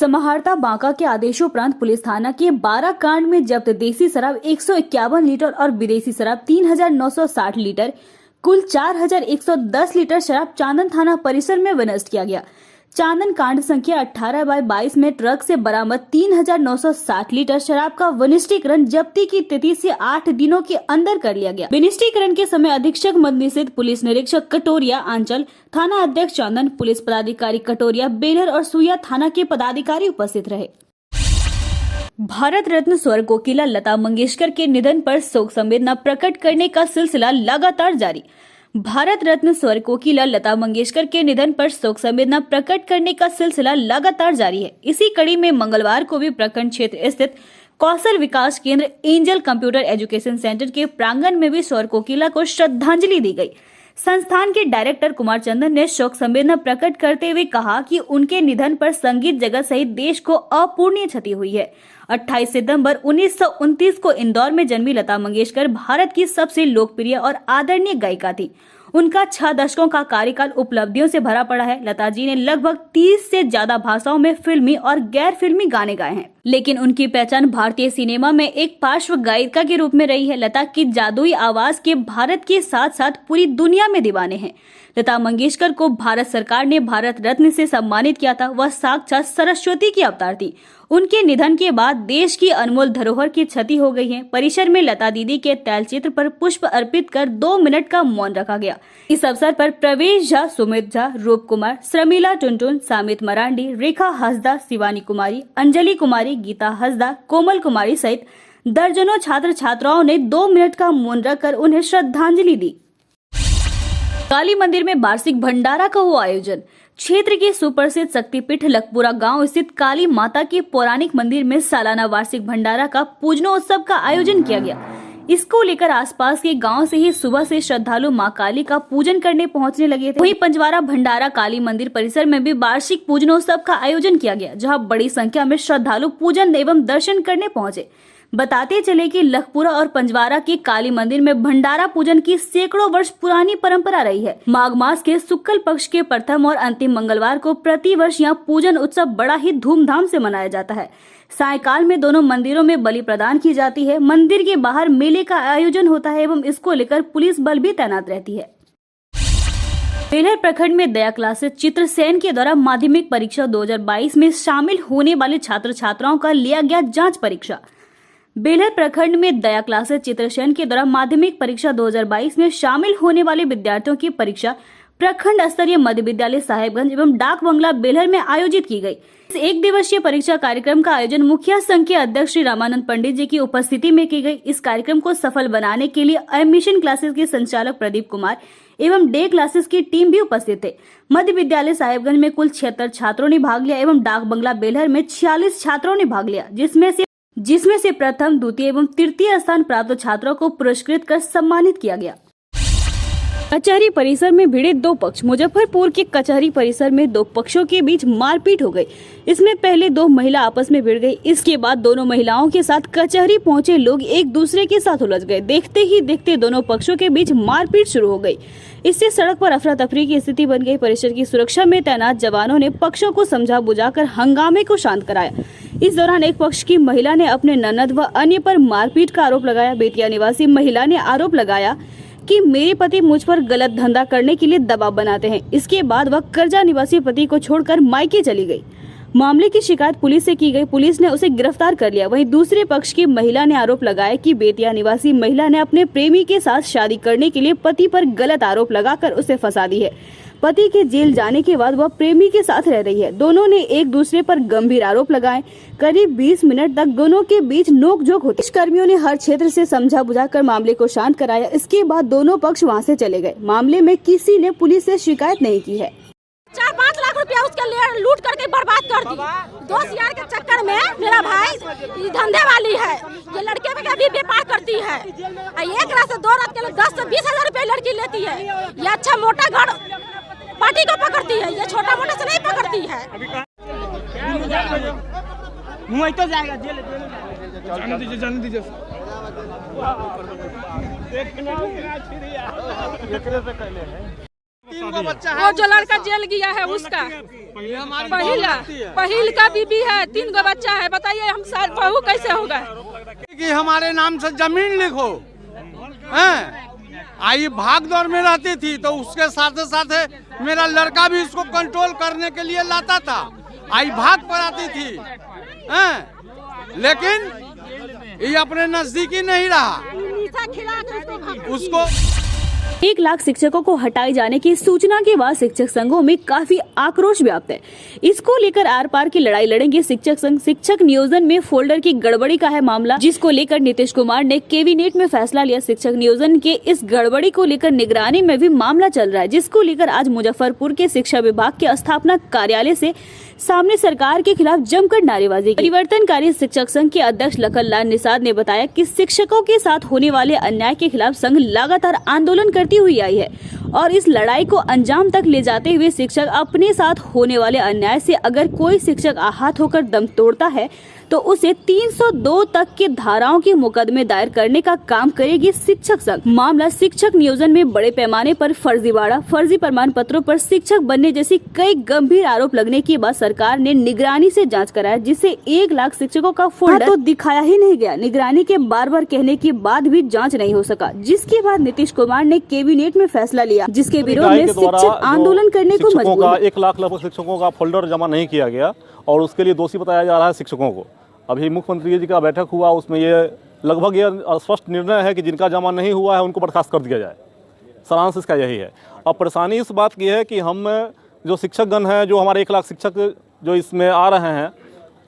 समाहर्ता बांका के आदेशोपरांत पुलिस थाना के 12 कांड में जब्त देसी शराब 151 लीटर और विदेशी शराब 3960 लीटर कुल 4110 लीटर शराब चांदन थाना परिसर में विनष्ट किया गया। चांदन कांड संख्या 18/22 में ट्रक से बरामद 3960 लीटर शराब का विनिष्टीकरण जब्ती की तिथि से 8 दिनों के अंदर कर लिया गया। विनिष्टीकरण के समय अधीक्षक मदनिषेध पुलिस निरीक्षक कटोरिया आंचल, थाना अध्यक्ष चांदन, पुलिस पदाधिकारी कटोरिया, बेलर और सुइया थाना के पदाधिकारी उपस्थित रहे। भारत रत्न स्वर कोकिला लता मंगेशकर के निधन पर शोक संवेदना प्रकट करने का सिलसिला लगातार जारी। भारत रत्न स्वर कोकिला लता मंगेशकर के निधन पर शोक संवेदना प्रकट करने का सिलसिला लगातार जारी है। इसी कड़ी में मंगलवार को भी प्रखंड क्षेत्र स्थित कौशल विकास केंद्र एंजल कंप्यूटर एजुकेशन सेंटर के प्रांगण में भी स्वर कोकिला को श्रद्धांजलि दी गई। संस्थान के डायरेक्टर कुमार चंदन ने शोक संवेदना प्रकट करते हुए कहा कि उनके निधन पर संगीत जगत सहित देश को अपूरणीय क्षति हुई है। 28 सितंबर 1929 को इंदौर में जन्मी लता मंगेशकर भारत की सबसे लोकप्रिय और आदरणीय गायिका थी। उनका 6 दशकों का कार्यकाल उपलब्धियों से भरा पड़ा है। लता जी ने लगभग 30 से ज्यादा भाषाओं में फिल्मी और गैर फिल्मी गाने गाए हैं, लेकिन उनकी पहचान भारतीय सिनेमा में एक पार्श्व गायिका के रूप में रही है। लता की जादुई आवाज के भारत के साथ साथ पूरी दुनिया में दीवाने हैं। लता मंगेशकर को भारत सरकार ने भारत रत्न से सम्मानित किया था। वह साक्षात सरस्वती की अवतार थी। उनके निधन के बाद देश की अनमोल धरोहर की क्षति हो गई है। परिसर में लता दीदी के तैलचित्र पर पुष्प अर्पित कर 2 मिनट का मौन रखा गया। इस अवसर पर प्रवेश झा, सुमित झा, रूप कुमार, श्रमीला टुनटुन, सामित मरांडी, रेखा हंसदा, शिवानी कुमारी, अंजलि कुमारी, गीता हंसदा, कोमल कुमारी सहित दर्जनों छात्र छात्राओं ने 2 मिनट का मौन रखकर उन्हें श्रद्धांजलि दी। काली मंदिर में वार्षिक भंडारा का हुआ आयोजन। क्षेत्र के सुप्रसिद्ध शक्तिपीठ लखपुरा गांव स्थित काली माता के पौराणिक मंदिर में सालाना वार्षिक भंडारा का पूजनोत्सव का आयोजन किया गया। इसको लेकर आसपास के गांव से ही सुबह से श्रद्धालु मां काली का पूजन करने पहुंचने लगे थे। वहीं पंजवारा भंडारा काली मंदिर परिसर में भी वार्षिक पूजनोत्सव का आयोजन किया गया, जहां बड़ी संख्या में श्रद्धालु पूजन एवं दर्शन करने पहुंचे। बताते चले कि लखपुरा और पंजवारा के काली मंदिर में भंडारा पूजन की सैकड़ों वर्ष पुरानी परंपरा रही है। माघ मास के शुक्ल पक्ष के प्रथम और अंतिम मंगलवार को प्रति वर्ष यहाँ पूजन उत्सव बड़ा ही धूमधाम से मनाया जाता है। सायंकाल में दोनों मंदिरों में बलि प्रदान की जाती है। मंदिर के बाहर मेले का आयोजन होता है एवं इसको लेकर पुलिस बल भी तैनात रहती है। बेलहर प्रखंड में दया क्लासेस चित्रसेन के द्वारा माध्यमिक परीक्षा 2022 में शामिल होने वाले छात्र छात्राओं का लिया गया जाँच परीक्षा। बेलहर प्रखंड में दया क्लासेस चित्रसेन के द्वारा माध्यमिक परीक्षा 2022 में शामिल होने वाले विद्यार्थियों की परीक्षा प्रखंड स्तरीय मध्य विद्यालय साहेबगंज एवं डाक बंगला बेलहर में आयोजित की गई। इस 1 दिवसीय परीक्षा कार्यक्रम का आयोजन मुखिया संघ के अध्यक्ष श्री रामानंद पंडित जी की उपस्थिति में की गई। इस कार्यक्रम को सफल बनाने के लिए एडमिशन क्लासेस के संचालक प्रदीप कुमार एवं डे क्लासेस की टीम भी उपस्थित थे। मध्य विद्यालय साहेबगंज में कुल 76 छात्रों ने भाग लिया एवं डाक बंगला बेलहर में 46 छात्रों ने भाग लिया, जिसमें से प्रथम, द्वितीय एवं तृतीय स्थान प्राप्त छात्रों को पुरस्कृत कर सम्मानित किया गया। कचहरी परिसर में भिड़े 2 पक्ष। मुजफ्फरपुर के कचहरी परिसर में 2 पक्षों के बीच मारपीट हो गई। इसमें पहले 2 महिला आपस में भिड़ गई। इसके बाद दोनों महिलाओं के साथ कचहरी पहुंचे लोग एक दूसरे के साथ उलझ गए। देखते ही देखते दोनों पक्षों के बीच मारपीट शुरू हो गई। इससे सड़क पर अफरा तफरी की स्थिति बन गई। परिसर की सुरक्षा में तैनात जवानों ने पक्षों को समझा बुझाकर हंगामे को शांत कराया। इस दौरान एक पक्ष की महिला ने अपने ननद व अन्य पर मारपीट का आरोप लगाया। बेतिया निवासी महिला ने आरोप लगाया कि मेरे पति मुझ पर गलत धंधा करने के लिए दबाव बनाते हैं। इसके बाद वह कर्जा निवासी पति को छोड़कर मायके चली गई। मामले की शिकायत पुलिस से की गई। पुलिस ने उसे गिरफ्तार कर लिया। वहीं दूसरे पक्ष की महिला ने आरोप लगाया कि बेतिया निवासी महिला ने अपने प्रेमी के साथ शादी करने के लिए पति पर गलत आरोप लगाकर उसे फंसा दी है। पति के जेल जाने के बाद वह प्रेमी के साथ रह रही है। दोनों ने एक दूसरे पर गंभीर आरोप लगाए। करीब 20 मिनट तक दोनों के बीच नोकझोंक होती। कर्मियों ने हर क्षेत्र से समझा बुझाकर मामले को शांत कराया। इसके बाद दोनों पक्ष वहां से चले गए। मामले में किसी ने पुलिस से शिकायत नहीं की है। 4-5 लाख रुपया उसके लिए लूट करके बर्बाद कर दी। दोस्त यार के चक्कर में मेरा भाई धंधे वाली है, ये लड़के में भी व्यापार करती है। एक रात से 2 रात के लिए 10 से 20 हजार रुपया लड़की लेती है। ये अच्छा मोटा घर पार्टी को पकड़ती है, ये छोटा मोटा से नहीं पकड़ती है। तो जाएगा जाने दीजिए। वो जो लड़का जेल गया है उसका पहिल का बीबी है, 3 गो बच्चा है। बताइए हम बहू कैसे होगा? कि हमारे नाम से जमीन लिखो हैं। आई भाग दौड़ में रहती थी तो उसके साथ साथ मेरा लड़का भी इसको कंट्रोल करने के लिए लाता था। आई भाग पर आती थी हैं, लेकिन ये अपने नजदीकी नहीं रहा। उसको 1 लाख शिक्षकों को हटाए जाने की सूचना के बाद शिक्षक संघों में काफी आक्रोश व्याप्त है। इसको लेकर आर पार की लड़ाई लड़ेंगे शिक्षक संघ। शिक्षक नियोजन में फोल्डर की गड़बड़ी का है मामला, जिसको लेकर नीतीश कुमार ने कैबिनेट में फैसला लिया। शिक्षक नियोजन के इस गड़बड़ी को लेकर निगरानी में भी मामला चल रहा है, जिसको लेकर आज मुजफ्फरपुर के शिक्षा विभाग के स्थापना कार्यालय से सामने सरकार के खिलाफ जमकर नारेबाजी की। परिवर्तनकारी शिक्षक संघ के अध्यक्ष लखनलाल निषाद ने बताया कि शिक्षकों के साथ होने वाले अन्याय के खिलाफ संघ लगातार आंदोलन करती हुई आई है और इस लड़ाई को अंजाम तक ले जाते हुए शिक्षक अपने साथ होने वाले अन्याय से अगर कोई शिक्षक आहत होकर दम तोड़ता है तो उसे 302 तक के धाराओं के मुकदमे दायर करने का काम करेगी शिक्षक संघ। मामला शिक्षक नियोजन में बड़े पैमाने पर फर्जीवाड़ा, फर्जी प्रमाण पत्रों पर शिक्षक बनने जैसी कई गंभीर आरोप लगने के बाद सरकार ने निगरानी से जांच कराया, जिससे 1 लाख शिक्षकों का फोल्डर तो दिखाया ही नहीं गया। निगरानी के बार-बार कहने के बाद भी जाँच नहीं हो सका, जिसके बाद नीतीश कुमार ने कैबिनेट में फैसला लिया, जिसके विरोध में शिक्षक आंदोलन करने को मजबूर है। 1 लाख लगभग शिक्षकों का फोल्डर जमा नहीं किया गया और उसके लिए दोषी बताया जा रहा है शिक्षकों को। अभी मुख्यमंत्री जी का बैठक हुआ, उसमें ये लगभग ये स्पष्ट निर्णय है कि जिनका जमा नहीं हुआ है उनको बर्खास्त कर दिया जाए। सारांश इसका यही है। अब परेशानी इस बात की है कि हम जो शिक्षकगण हैं, जो हमारे 1 लाख शिक्षक जो इसमें आ रहे हैं,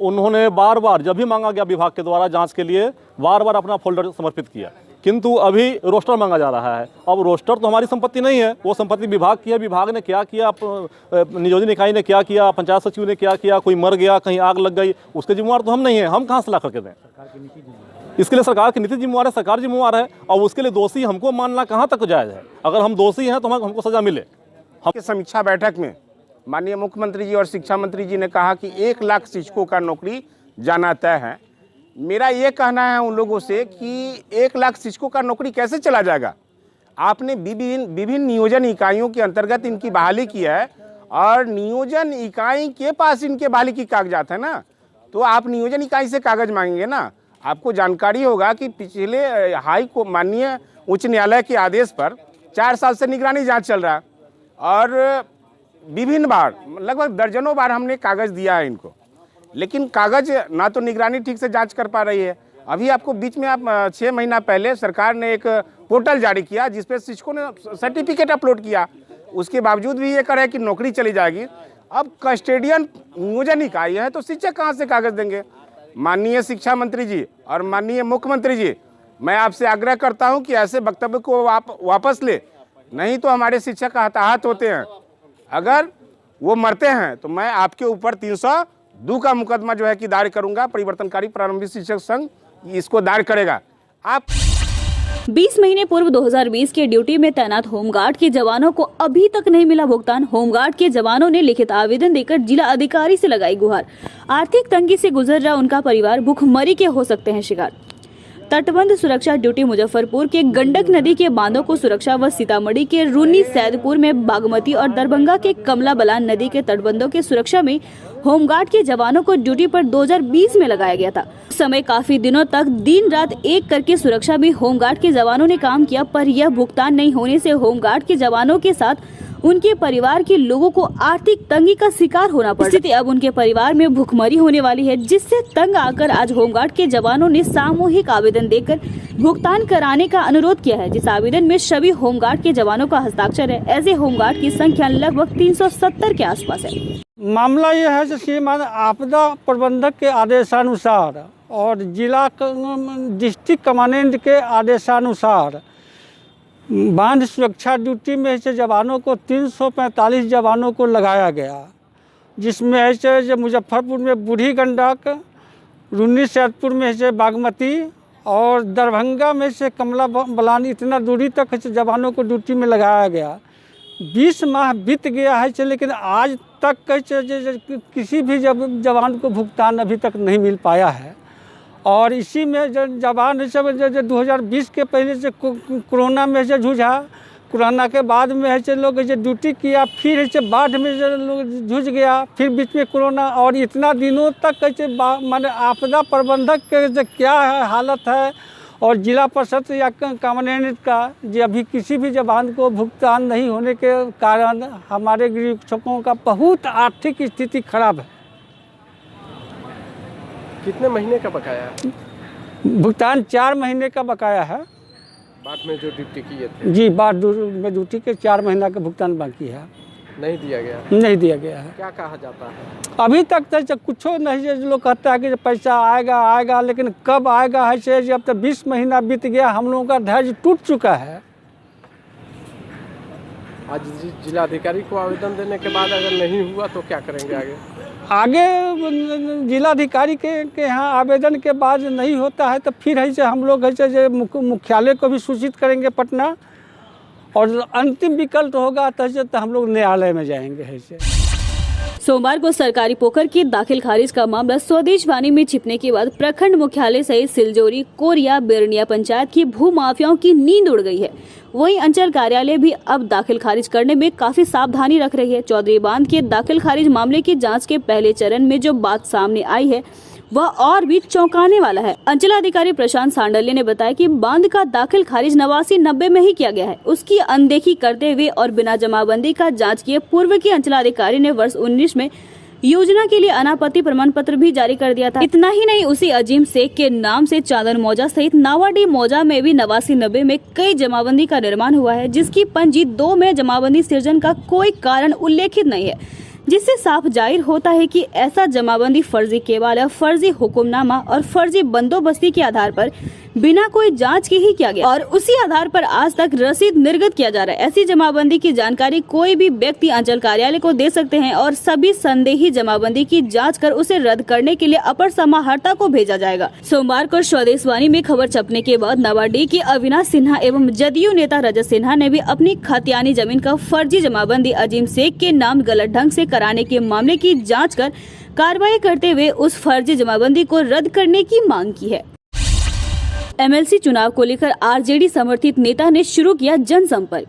उन्होंने बार बार जब भी मांगा गया विभाग के द्वारा जांच के लिए बार बार अपना फोल्डर समर्पित किया, किंतु अभी रोस्टर मांगा जा रहा है। अब रोस्टर तो हमारी संपत्ति नहीं है, वो संपत्ति विभाग की है। विभाग ने क्या किया, नियोजन इकाई ने क्या किया, पंचायत सचिव ने क्या किया, कोई मर गया, कहीं आग लग गई, उसके जिम्मेवार तो हम नहीं है। हम कहाँ से ला करके दें? इसके लिए सरकार की नीति जिम्मेवार है, सरकार जिम्मेवार है और उसके लिए दोषी हमको मानना कहाँ तक जायज़ है? अगर हम दोषी हैं तो हमको सजा मिले। हम समीक्षा बैठक में माननीय मुख्यमंत्री जी और शिक्षा मंत्री जी ने कहा कि 1 लाख शिक्षकों का नौकरी जाना तय है। मेरा ये कहना है उन लोगों से कि 1 लाख शिक्षकों का नौकरी कैसे चला जाएगा? आपने विभिन्न नियोजन इकाइयों के अंतर्गत इनकी बहाली की है और नियोजन इकाई के पास इनके बहाली की कागजात है ना, तो आप नियोजन इकाई से कागज मांगेंगे ना। आपको जानकारी होगा कि पिछले माननीय उच्च न्यायालय के आदेश पर 4 साल से निगरानी जाँच चल रहा है और विभिन्न बार, लगभग दर्जनों बार हमने कागज दिया है इनको, लेकिन कागज ना तो निगरानी ठीक से जांच कर पा रही है। अभी आपको बीच में आप 6 महीना पहले सरकार ने एक पोर्टल जारी किया जिस पे शिक्षकों ने सर्टिफिकेट अपलोड किया, उसके बावजूद भी ये कह रहे हैं कि नौकरी चली जाएगी। अब कस्टोडियन नियोजन इकाई है तो शिक्षक कहाँ से कागज देंगे? माननीय शिक्षा मंत्री जी और माननीय मुख्यमंत्री जी, मैं आपसे आग्रह करता हूँ कि ऐसे वक्तव्य को वापस ले, नहीं तो हमारे शिक्षक हताहत होते हैं। अगर वो मरते हैं तो मैं आपके ऊपर 302 का मुकदमा जो है कि दायर करूंगा। परिवर्तनकारी प्रारंभिक शिक्षक संघ इसको दायर करेगा। आप 20 महीने पूर्व 2020 के ड्यूटी में तैनात होमगार्ड के जवानों को अभी तक नहीं मिला भुगतान। होमगार्ड के जवानों ने लिखित आवेदन देकर जिला अधिकारी से लगाई गुहार। आर्थिक तंगी से गुजर रहा उनका परिवार भूखमरी के हो सकते हैं शिकार। तटबंध सुरक्षा ड्यूटी मुजफ्फरपुर के गंडक नदी के बांधों को सुरक्षा व सीतामढ़ी के रूनी सैदपुर में बागमती और दरभंगा के कमला बलान नदी के तटबंधों के सुरक्षा में होमगार्ड के जवानों को ड्यूटी पर 2020 में लगाया गया था। उस समय काफी दिनों तक दिन रात एक करके सुरक्षा में होमगार्ड के जवानों ने काम किया, पर यह भुगतान नहीं होने से होमगार्ड के जवानों के साथ उनके परिवार के लोगों को आर्थिक तंगी का शिकार होना पड़ा। स्थिति अब उनके परिवार में भुखमरी होने वाली है, जिससे तंग आकर आज होमगार्ड के जवानों ने सामूहिक आवेदन देकर भुगतान कराने का अनुरोध किया है, जिस आवेदन में सभी होमगार्ड के जवानों का हस्ताक्षर है। ऐसे होमगार्ड की संख्या लगभग 370 के आसपास है। मामला यह है कि श्रीमान आपदा प्रबंधक के आदेशानुसार और जिला डिस्ट्रिक्ट कमांडेंट के आदेशानुसार बांध सुरक्षा ड्यूटी में ऐसे जवानों को 345 जवानों को लगाया गया, जिसमें ऐसे मुजफ्फरपुर में बूढ़ी गंडक, रूनी सैदपुर में ऐसे बागमती और दरभंगा में से कमला बलान, इतना दूरी तक ऐसे जवानों को ड्यूटी में लगाया गया। 20 माह बीत गया है, लेकिन आज तक किसी भी जवान को भुगतान अभी तक नहीं मिल पाया है। और इसी में जवान सब 2020 के पहले से कोरोना में से जूझा, कोरोना के बाद में है लोग ऐसे ड्यूटी किया, फिर ऐसे बाढ़ में लोग जूझ गया, फिर बीच में कोरोना, और इतना दिनों तक ऐसे माने आपदा प्रबंधक के क्या है हालत है, और जिला परिषद या कमांडेंट का जो अभी किसी भी जवान को भुगतान नहीं होने के कारण हमारे गरीबों का बहुत आर्थिक स्थिति खराब है। कितने महीने का बकाया है? भुगतान 4 महीने का बकाया है। बाढ़ में जो ड्यूटी किए थे? जी, बाढ़ में ड्यूटी के 4 महीना का भुगतान बाकी है। नहीं दिया गया? नहीं दिया गया है। क्या कहा जाता है? अभी तक तो कुछ नहीं है, लोग कहता है कि पैसा आएगा, लेकिन कब आएगा है से जब तक 20 महीना बीत गया, हम लोगों का धैर्य टूट चुका है। आज जिलाधिकारी को आवेदन देने के बाद अगर नहीं हुआ तो क्या करेंगे आगे? जिलाधिकारी के यहाँ आवेदन के बाद नहीं होता है तो फिर ऐसे हम लोग ऐसे मुख्यालय को भी सूचित करेंगे पटना, और अंतिम विकल्प होगा तो हम लोग न्यायालय में जाएंगे। ऐसे सोमवार को सरकारी पोखर की दाखिल खारिज का मामला स्वदेश वाणी में छिपने के बाद प्रखंड मुख्यालय सहित सिलजोरी, कोरिया, बेरनिया पंचायत की भू माफियाओं की नींद उड़ गई है। वहीं अंचल कार्यालय भी अब दाखिल खारिज करने में काफी सावधानी रख रही है। चौधरी बांध के दाखिल खारिज मामले की जांच के पहले चरण में जो बात सामने आई है वह और भी चौंकाने वाला है। अंचलाधिकारी प्रशांत सांडल्य ने बताया कि बांध का दाखिल खारिज 89-90 में ही किया गया है। उसकी अनदेखी करते हुए और बिना जमाबंदी का जांच किए पूर्व के अंचलाधिकारी ने वर्ष 19 में योजना के लिए अनापत्ति प्रमाण पत्र भी जारी कर दिया था। इतना ही नहीं, उसी अजीम शेख के नाम से चांदन मौजा सहित नावाडी मौजा में भी 89-90 में कई जमाबंदी का निर्माण हुआ है, जिसकी पंजी 2 में जमाबंदी सृजन का कोई कारण उल्लेखित नहीं है, जिससे साफ जाहिर होता है कि ऐसा जमाबंदी फर्जी केवल, फर्जी हुक्मनामा और फर्जी बंदोबस्ती के आधार पर बिना कोई जांच के ही किया गया, और उसी आधार पर आज तक रसीद निर्गत किया जा रहा है। ऐसी जमाबंदी की जानकारी कोई भी व्यक्ति अंचल कार्यालय को दे सकते हैं और सभी संदेही जमाबंदी की जांच कर उसे रद्द करने के लिए अपर समाहर्ता को भेजा जाएगा। सोमवार को स्वदेश वाणी में खबर छपने के बाद नावाडी के अविनाश सिन्हा एवं जदयू नेता रजत सिन्हा ने भी अपनी खतियानी जमीन का फर्जी जमाबंदी अजीम शेख के नाम गलत ढंग से कराने के मामले की जाँच कर कार्रवाई करते हुए उस फर्जी जमाबंदी को रद्द करने की मांग की है। एमएलसी चुनाव को लेकर आरजेडी समर्थित नेता ने शुरू किया जनसंपर्क।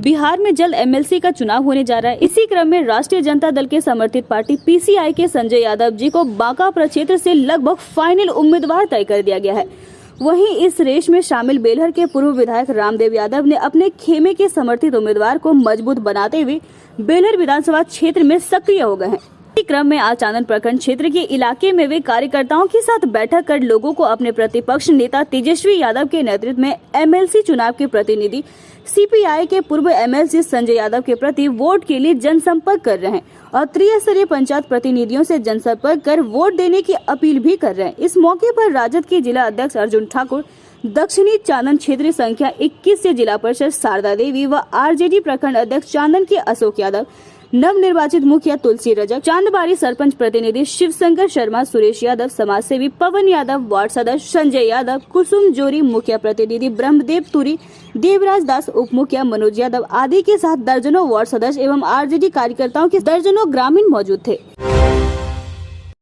बिहार में जल्द एमएलसी का चुनाव होने जा रहा है। इसी क्रम में राष्ट्रीय जनता दल के समर्थित पार्टी पीसीआई के संजय यादव जी को बांका प्रक्षेत्र से लगभग फाइनल उम्मीदवार तय कर दिया गया है। वहीं इस रेस में शामिल बेलहर के पूर्व विधायक रामदेव यादव ने अपने खेमे के समर्थित उम्मीदवार को मजबूत बनाते हुए बेलहर विधानसभा क्षेत्र में सक्रिय हो गए हैं। इसी क्रम में आज चांदन प्रखंड क्षेत्र के इलाके में वे कार्यकर्ताओं के साथ बैठक कर लोगों को अपने प्रतिपक्ष नेता तेजस्वी यादव के नेतृत्व में एमएलसी चुनाव के प्रतिनिधि सीपीआई के पूर्व एमएलसी संजय यादव के प्रति वोट के लिए जनसंपर्क कर रहे हैं और त्रिस्तरीय पंचायत प्रतिनिधियों से जनसंपर्क कर वोट देने की अपील भी कर रहे हैं। इस मौके पर राजद के जिला अध्यक्ष अर्जुन ठाकुर, दक्षिणी चांदन क्षेत्र संख्या 21 से जिला परिषद शारदा देवी व आरजेडी प्रखंड अध्यक्ष चांदन के अशोक यादव, नव निर्वाचित मुखिया तुलसी रजक, चांदबारी सरपंच प्रतिनिधि शिवशंकर शर्मा, सुरेश यादव, समाज सेवी पवन यादव, वार्ड सदस्य संजय यादव, कुसुम जोरी, मुखिया प्रतिनिधि ब्रह्मदेव तुरी, देवराज दास, उप मुखिया मनोज यादव आदि के साथ दर्जनों वार्ड सदस्य एवं आरजेडी कार्यकर्ताओं के दर्जनों ग्रामीण मौजूद थे।